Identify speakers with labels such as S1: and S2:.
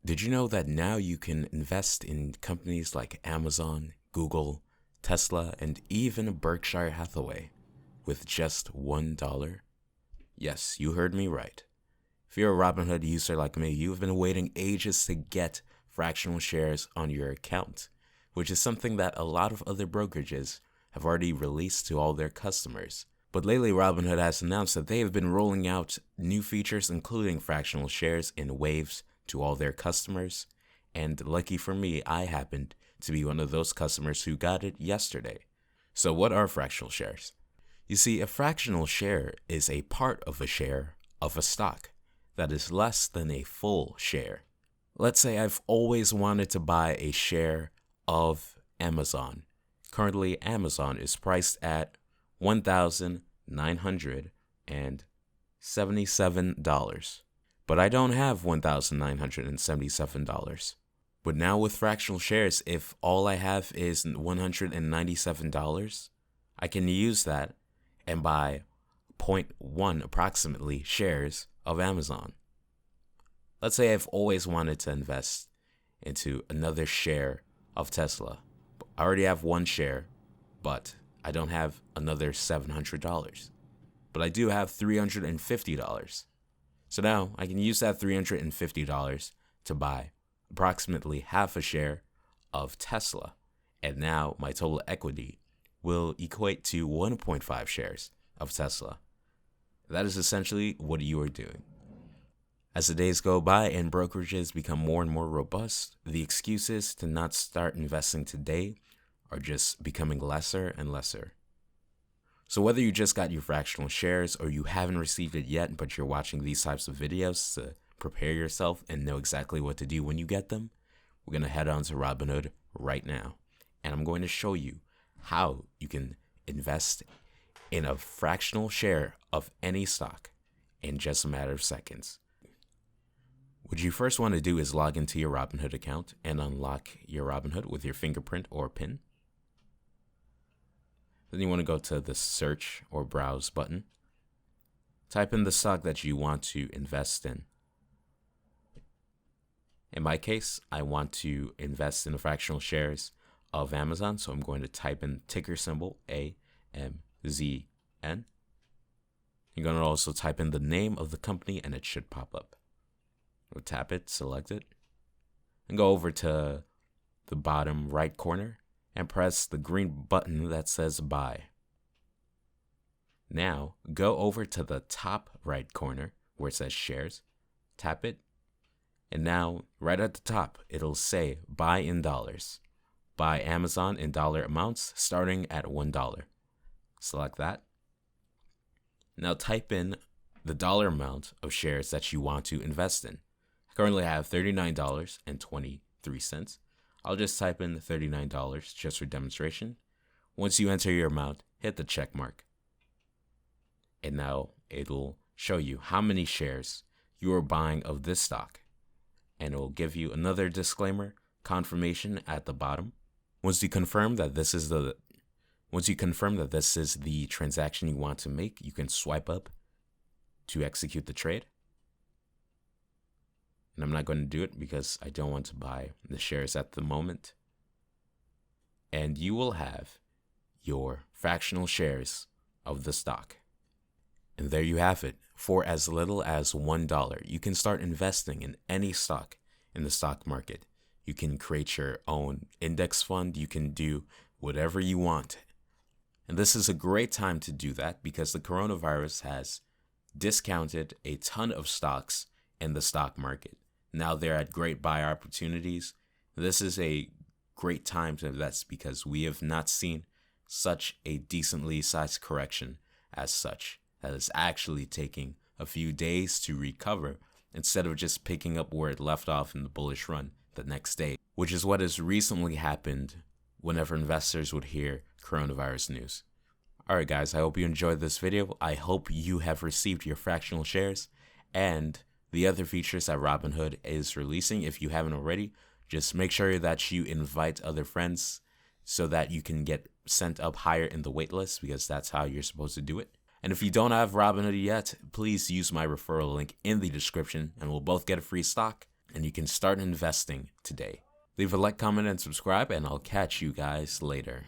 S1: Did you know that now you can invest in companies like Amazon, Google, Tesla, and even Berkshire Hathaway with just $1? Yes, you heard me right. If you're a Robinhood user like me, you've been waiting ages to get fractional shares on your account, which is something that a lot of other brokerages have already released to all their customers. But lately, Robinhood has announced that they have been rolling out new features, including fractional shares in waves to all their customers. And lucky for me, I happened to be one of those customers who got it yesterday. So what are fractional shares? You see, a fractional share is a part of a share of a stock that is less than a full share. Let's say I've always wanted to buy a share of Amazon. Currently, Amazon is priced at $1,977. But I don't have $1,977. But now with fractional shares, if all I have is $197, I can use that and buy zero point 0.1 approximately shares of Amazon. Let's say I've always wanted to invest into another share of Tesla. I already have one share, but I don't have another $700. But I do have $350. So now I can use that $350 to buy approximately half a share of Tesla. And now my total equity will equate to 1.5 shares of Tesla. That is essentially what you are doing. As the days go by and brokerages become more and more robust, the excuses to not start investing today are just becoming lesser and lesser. So whether you just got your fractional shares or you haven't received it yet, but you're watching these types of videos to prepare yourself and know exactly what to do when you get them, we're going to head on to Robinhood right now. And I'm going to show you how you can invest in a fractional share of any stock in just a matter of seconds. What you first want to do is log into your Robinhood account and unlock your Robinhood with your fingerprint or PIN. Then you want to go to the search or browse button. Type in the stock that you want to invest in. In my case, I want to invest in the fractional shares of Amazon, so I'm going to type in ticker symbol AMZN. You're going to also type in the name of the company and it should pop up. We'll tap it, select it, and go over to the bottom right corner and press the green button that says buy. Now go over to the top right corner where it says shares, tap it, and now right at the top it'll say buy in dollars. Buy Amazon in dollar amounts starting at $1. Select that. Now type in the dollar amount of shares that you want to invest in. I currently have $39.23. I'll just type in $39 just for demonstration. Once you enter your amount, hit the check mark. And now it'll show you how many shares you are buying of this stock. And it will give you another disclaimer, confirmation at the bottom. Once you confirm that this is the transaction you want to make, you can swipe up to execute the trade. And I'm not going to do it because I don't want to buy the shares at the moment. And you will have your fractional shares of the stock. And there you have it. For as little as $1, you can start investing in any stock in the stock market. You can create your own index fund. You can do whatever you want. And this is a great time to do that because the coronavirus has discounted a ton of stocks in the stock market. Now they're at great buy opportunities. This is a great time to invest because we have not seen such a decently sized correction as such that is actually taking a few days to recover instead of just picking up where it left off in the bullish run the next day, which is what has recently happened whenever investors would hear coronavirus news. All right, guys, I hope you enjoyed this video. I hope you have received your fractional shares and the other features that Robinhood is releasing. If you haven't already, just make sure that you invite other friends so that you can get sent up higher in the wait list because that's how you're supposed to do it. And if you don't have Robinhood yet, please use my referral link in the description and we'll both get a free stock. and you can start investing today. Leave a like, comment, and subscribe, and I'll catch you guys later.